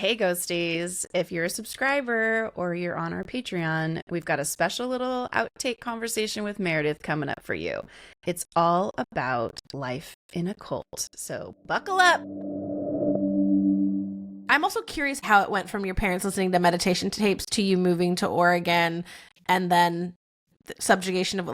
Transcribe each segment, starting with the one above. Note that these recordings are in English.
Hey, Ghosties. If you're a subscriber or you're on our Patreon, we've got a special little outtake conversation with Meredith coming up for you. It's all about life in a cult. So buckle up. I'm also curious how it went from your parents listening to meditation tapes to you moving to Oregon and then the subjugation of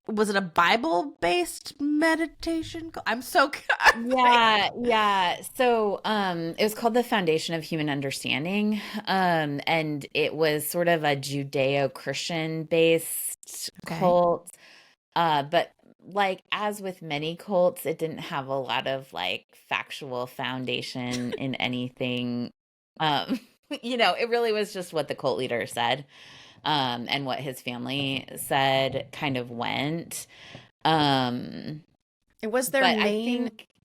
was it a Bible-based meditation? I'm so Yeah. So it was called the Foundation of Human Understanding. And it was sort of a Judeo-Christian based cult. But as with many cults, it didn't have a lot of factual foundation in anything. It really was just what the cult leader said. And what his family said kind of went. It was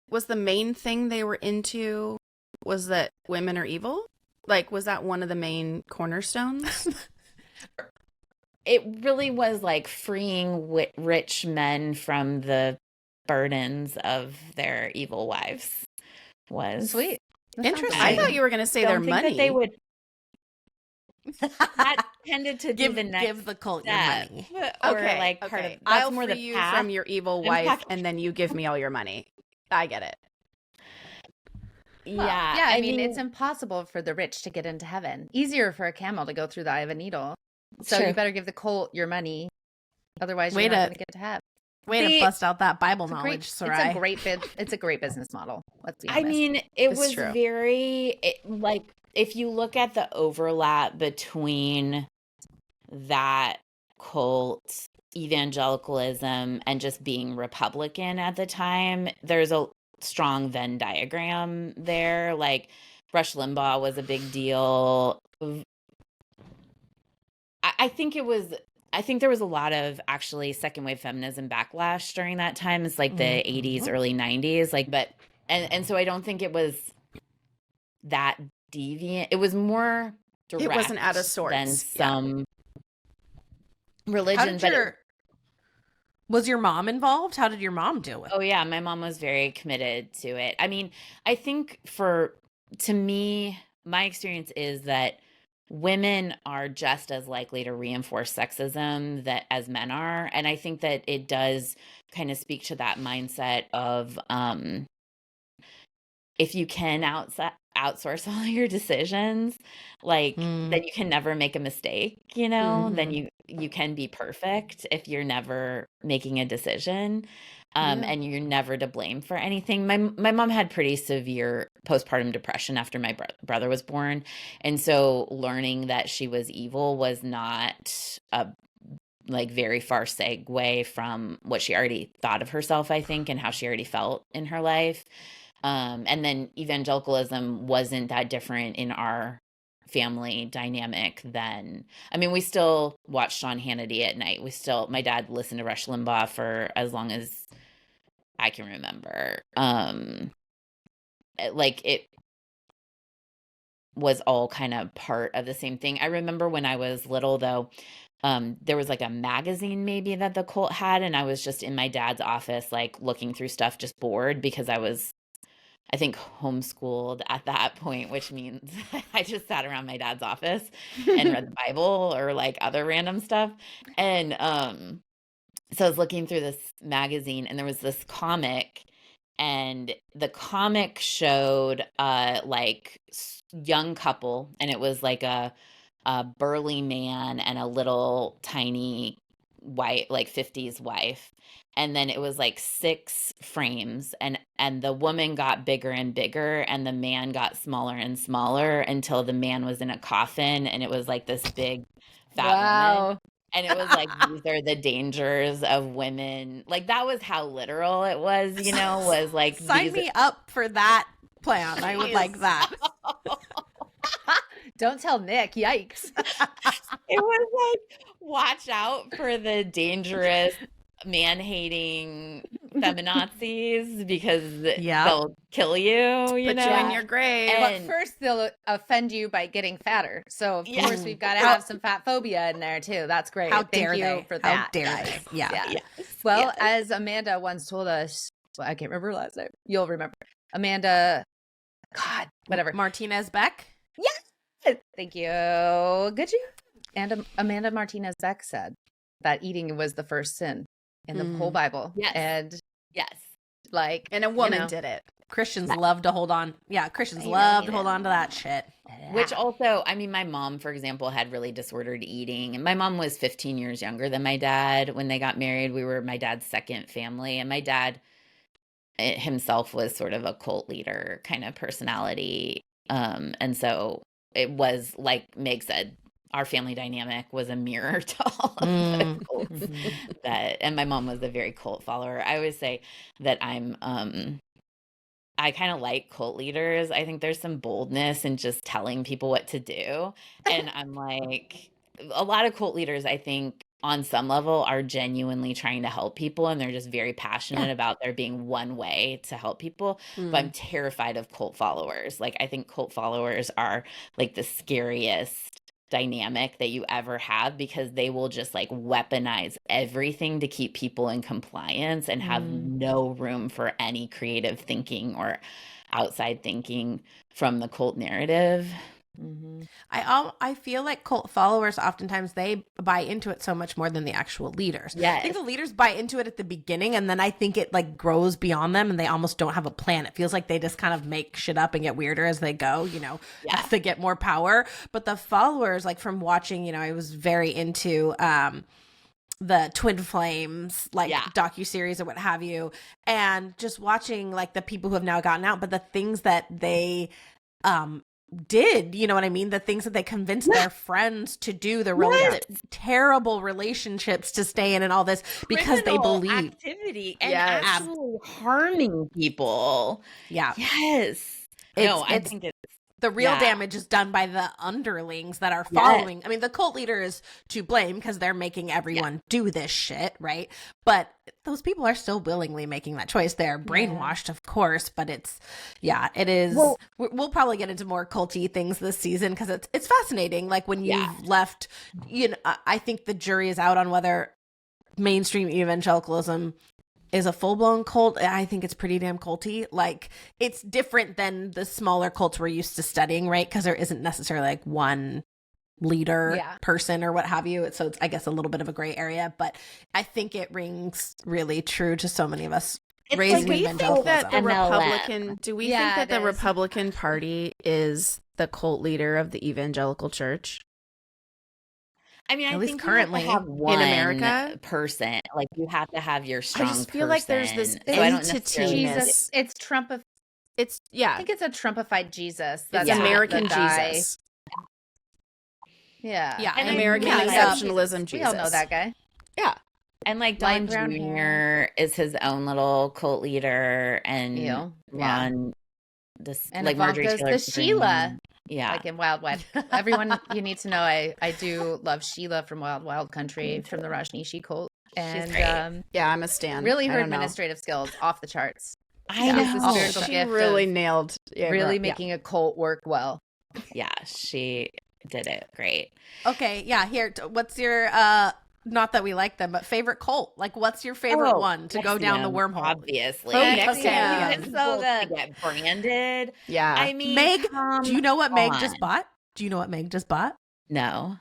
was the main thing they were into was that women are evil? Was that one of the main cornerstones? It really was freeing rich men from the burdens of their evil wives. Was sweet. Interesting. I thought you were going to say their money. That they would. That tended to give the cult your money. Okay. Part of I'll free you from your evil wife, and then you give me all your money. I get it. Yeah. I mean, it's impossible for the rich to get into heaven. Easier for a camel to go through the eye of a needle. So you better give the cult your money. Otherwise, you're not going to get to heaven. To bust out that Bible knowledge, Sarai. It's a great business model. Let's be honest. I mean, it was very if you look at the overlap between that cult, evangelicalism, and just being Republican at the time, there's a strong Venn diagram there. Rush Limbaugh was a big deal. I think there was a lot of actually second wave feminism backlash during that time. It's the 80s, early 90s. And so I don't think it was that deviant. It was more direct. It wasn't out of sorts than some religion. Was your mom involved? How did your mom do it? Oh yeah, my mom was very committed to it. I mean, I think to me, my experience is that women are just as likely to reinforce sexism as men are. And I think that it does kind of speak to that mindset of if you can outsource all your decisions, then you can never make a mistake, then you can be perfect if you're never making a decision. And you're never to blame for anything. My mom had pretty severe postpartum depression after my brother was born. And so learning that she was evil was not a very far segue from what she already thought of herself, I think, and how she already felt in her life. And then evangelicalism wasn't that different in our family dynamic then. I mean, we still watch Sean Hannity at night. My dad listened to Rush Limbaugh for as long as I can remember. It was all kind of part of the same thing. I remember when I was little, though, there was a magazine maybe that the cult had, and I was just in my dad's office, looking through stuff, just bored because I was, I think, homeschooled at that point, which means I just sat around my dad's office and read the Bible or other random stuff. And so I was looking through this magazine, and there was this comic, and the comic showed young couple, and it was a burly man and a little tiny white 50s wife. And then it was 6 frames, and the woman got bigger and bigger, and the man got smaller and smaller until the man was in a coffin, and it was this big fat woman. And it was these are the dangers of women. That was how literal it was, was sign me up for that plan. I would like that. Don't tell Nick. Yikes. It was watch out for the dangerous man-hating feminazis because they'll kill you, Put you in your grave. But first, they'll offend you by getting fatter. So, of course, we've got to have some fat phobia in there, too. That's great. How Thank dare you they? for that. How dare they? Yeah. Well, as Amanda once told us, I can't remember her last name. You'll remember. Amanda, God, whatever. Martinez Beck? Yeah. Thank you. Good job. And Amanda Martinez Beck said that eating was the first sin in the whole Bible. Yes. And yes. Like, and a woman did it. Christians love to hold on. Yeah, Christians love to hold on to that shit. Which also, I mean, my mom, for example, had really disordered eating. And my mom was 15 years younger than my dad. When they got married, we were my dad's second family. And my dad himself was sort of a cult leader kind of personality. And so it was, like Meg said, our family dynamic was a mirror to all of the cults and my mom was a very cult follower. I always say that I kind of like cult leaders. I think there's some boldness in just telling people what to do. And I'm like, a lot of cult leaders, I think, on some level are genuinely trying to help people, and they're just very passionate about there being one way to help people. But I'm terrified of cult followers. Like, I think cult followers are like the scariest dynamic that you ever have, because they will just like weaponize everything to keep people in compliance and have no room for any creative thinking or outside thinking from the cult narrative. I feel like cult followers oftentimes they buy into it so much more than the actual leaders. I think the leaders buy into it at the beginning, and then I think it like grows beyond them, and they almost don't have a plan. It feels like they just kind of make shit up and get weirder as they go, you know, as they get more power. But the followers, like from watching, you know, I was very into the Twin Flames like docuseries or what have you, and just watching like the people who have now gotten out, but the things that they did, you know what I mean? The things that they convinced their friends to do, the really terrible relationships to stay in and all this, because they believe activity and actually harming people. Yes. I think it's the real damage is done by the underlings that are following. I mean, the cult leader is to blame because they're making everyone do this shit, right? But those people are still willingly making that choice. They're brainwashed, of course, but it is. We'll probably get into more culty things this season because it's fascinating. Like when you've left, you know, I think the jury is out on whether mainstream evangelicalism is a full-blown cult. I think it's pretty damn culty. Like, it's different than the smaller cults we're used to studying, right? Because there isn't necessarily like one leader person or what have you. So it's, I guess, a little bit of a gray area, but I think it rings really true to so many of us raised in evangelicalism. Do we think that the Republican Party is the cult leader of the evangelical church? I mean, at I least think currently you have to have one in America person. Like, you have to have your strong I just feel like there's this entity. It's Trump. It's I think it's a Trumpified Jesus. That's American Jesus. Yeah. And American exceptionalism Jesus. We all know that guy. Yeah. And like Don Jr. is his own little cult leader, and Ron, and like Marjorie Taylor the Sheila. Yeah. Like in Wild Wild. Everyone, you need to know I do love Sheila from Wild Wild Country, from the Rajneeshi cult. And I'm a stan. Really, her administrative skills off the charts. I know. She really nailed really making a cult work well. Yeah, she did it great. Okay, here, what's your not that we like them, but favorite cult? Like, what's your favorite one to go down the wormhole? Obviously. It's so good. To get branded. Yeah. I mean, Meg, do you know what Meg just bought? No.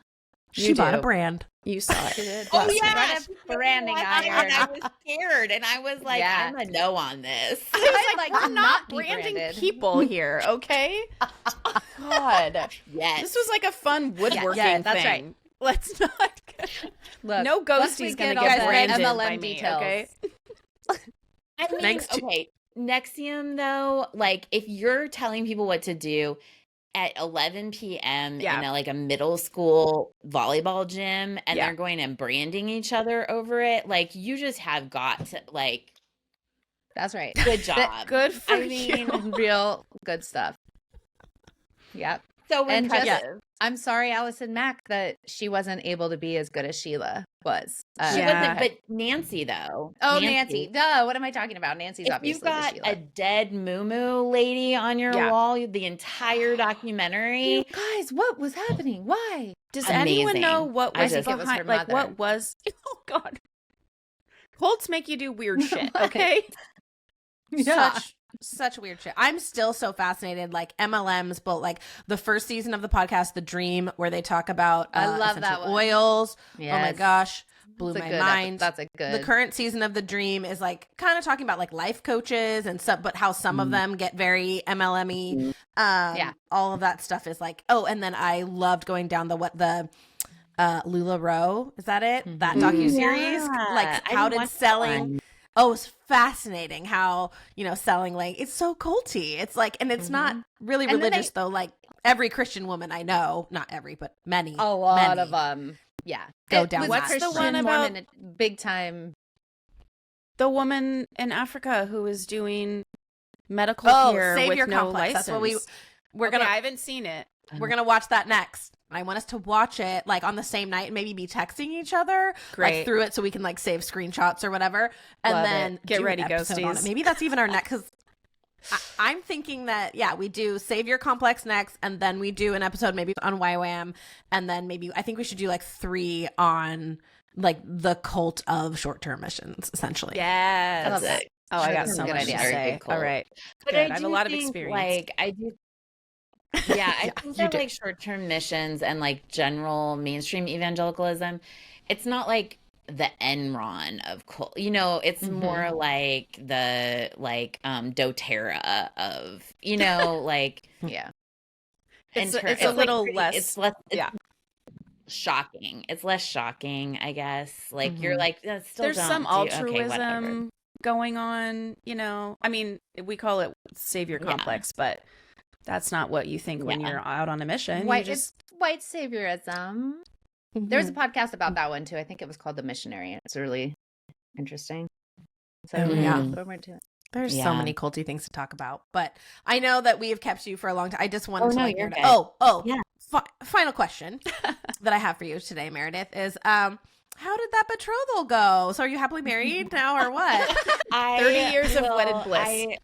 She bought a brand. You saw it. Oh, yeah. Branding iron. I was scared, and I was like, I'm a no on this. I was like, we're not branding people here, okay? God. Yes. This was like a fun woodworking thing. That's right. Let's not. Look, no ghostie's going to get branded MLM by me, details. okay? I mean, okay, Nexium, though, like, if you're telling people what to do at 11 p.m. in a middle school volleyball gym, and they're going and branding each other over it, like, you just have got to, like... That's right. Good job. Good for you. Real good stuff. Yep. So impressive. I'm sorry, Allison Mack, that she wasn't able to be as good as Sheila was. She wasn't, but Nancy, though. Oh, Nancy. Duh, what am I talking about? Nancy's obviously the Sheila. You got a dead moo lady on your wall the entire documentary. You guys, what was happening? Why? Does anyone know what was behind, like, what was... Oh, God. Cults make you do weird shit, okay? such weird shit. I'm still so fascinated, like MLMs, but like the first season of the podcast, The Dream, where they talk about I love essential that one. oils. Yes. Oh my gosh, blew That's a my good mind. That's a good. The current season of The Dream is like kind of talking about like life coaches and stuff, but how some of them get very MLM-y. Yeah. All of that stuff is like, oh, and then I loved going down the LuLaRoe, is that it? That docuseries? Yeah. Like I how didn't did watch that selling one. Oh, it's fascinating how, selling, like, it's so culty. It's like, and it's not really And then religious though. Like every Christian woman I know, not every, but many, A lot many of them. Yeah. go It down was that. What's the Christian, one about- Mormon, big time. The woman in Africa who was doing medical care Savior with no Complex. license. That's what we're Okay, gonna I haven't seen it. we're gonna watch that next. I want us to watch it like on the same night and maybe be texting each other Great. like through it so we can like save screenshots or whatever, and Love then it. Get do ready, an episode on ghosties. it. Maybe that's even our next, because I'm thinking that we do Savior Complex next, and then we do an episode maybe on YWAM, and then maybe I think we should do like 3 on like the cult of short-term missions, essentially. Yes. I love that. Oh, I got That's a so good much idea. to Very say. good call. All right. But Good. I have do a lot of think, experience. Like I do. Yeah, I think you that do. like short-term missions and like general mainstream evangelicalism, it's not like the Enron of cult. It's more like the doTERRA of, like Yeah. It's in ter- a little pretty- less. It's less. It's yeah. shocking. It's less shocking, I guess. Like you're like still There's don't some do- okay, altruism whatever. going on, I mean, we call it Savior Yeah. Complex, but that's not what you think when Yeah. you're out on a mission. You White, just it's white saviorism. There's a podcast about that one too. I think it was called The Missionary. It's really interesting. So Yeah. go over to it. There's so Yeah. many culty things to talk about, but I know that we have kept you for a long time. I just wanted Oh, to no, like you're nerd- good. Yeah. final question that I have for you today, Meredith, is how did that betrothal go? So are you happily married now or what? 30 years of wedded bliss.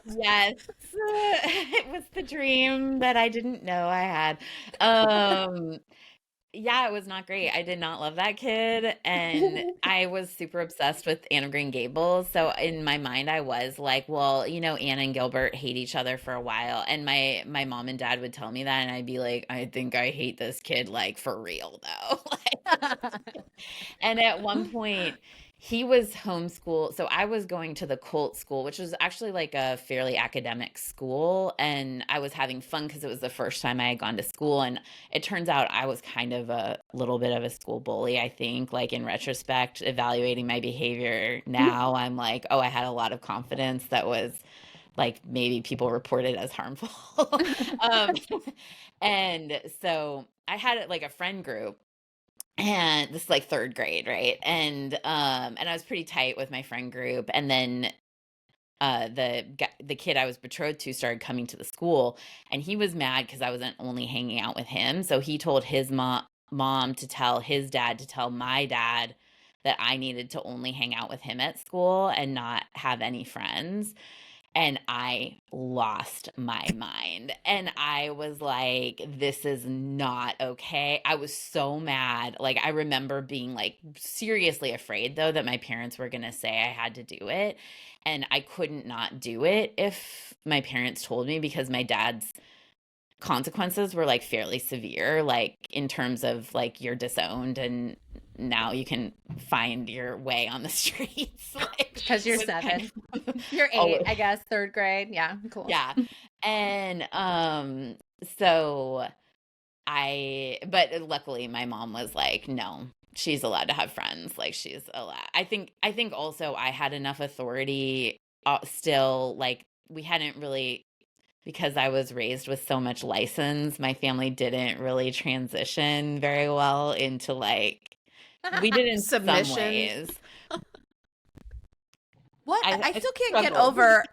Yes. It was the dream that I didn't know I had. Yeah, it was not great. I did not love that kid, and I was super obsessed with Anne of Green Gables. So in my mind, I was like, well, Anne and Gilbert hate each other for a while, and my mom and dad would tell me that, and I'd be like, I think I hate this kid, like for real though. And at one point, he was homeschooled. So I was going to the cult school, which was actually like a fairly academic school. And I was having fun because it was the first time I had gone to school. And it turns out I was kind of a little bit of a school bully, I think. Like in retrospect, evaluating my behavior now, I'm like, oh, I had a lot of confidence that was like maybe people reported as harmful. And so I had like a friend group. And this is like 3rd grade, right? And I was pretty tight with my friend group. And then the kid I was betrothed to started coming to the school, and he was mad because I wasn't only hanging out with him. So he told his mom to tell his dad to tell my dad that I needed to only hang out with him at school and not have any friends. And I lost my mind. And I was like, this is not okay. I was so mad. Like, I remember being like seriously afraid, though, that my parents were going to say I had to do it. And I couldn't not do it if my parents told me, because my dad's consequences were like fairly severe, like in terms of like you're disowned and now you can find your way on the streets. Because you're 7. You're 8, I guess, 3rd grade. Yeah, cool. Yeah. And so but luckily my mom was like, no, she's allowed to have friends. Like she's allowed. I think also I had enough authority still, like we hadn't really, because I was raised with so much license, my family didn't really transition very well into like, we did in Submission. some ways. What? I I still can't get struggled. over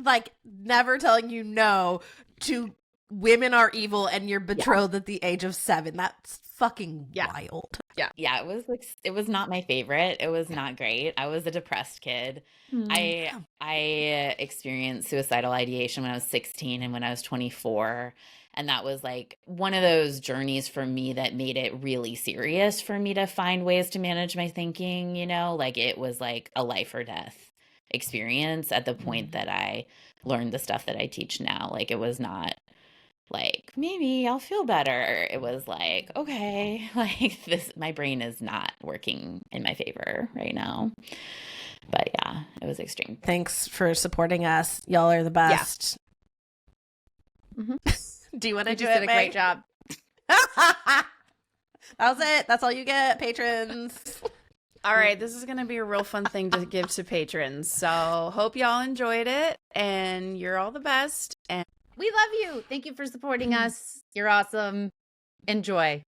like never telling you no to women are evil and you're betrothed at the age of 7. That's fucking wild. Yeah, it was not my favorite. It was not great. I was a depressed kid. I experienced suicidal ideation when I was 16 and when I was 24. And that was like one of those journeys for me that made it really serious for me to find ways to manage my thinking, like it was like a life or death experience at the point that I learned the stuff that I teach now. Like, it was not like, maybe I'll feel better. It was like, okay, like my brain is not working in my favor right now. But yeah, it was extreme. Thanks for supporting us. Y'all are the best. Yeah. Mm-hmm. Do you want to do it? Did a great job. That was it. That's all you get, patrons. All right, this is going to be a real fun thing to give to patrons. So hope y'all enjoyed it, and you're all the best. And we love you. Thank you for supporting us. You're awesome. Enjoy.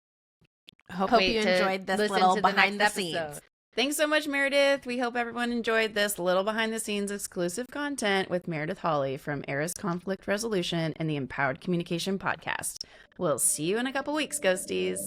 Hope you enjoyed this little behind the scenes. Thanks so much, Meredith. We hope everyone enjoyed this little behind the scenes exclusive content with Meredith Holley from Eris Conflict Resolution and the Empowered Communication Podcast. We'll see you in a couple weeks, ghosties.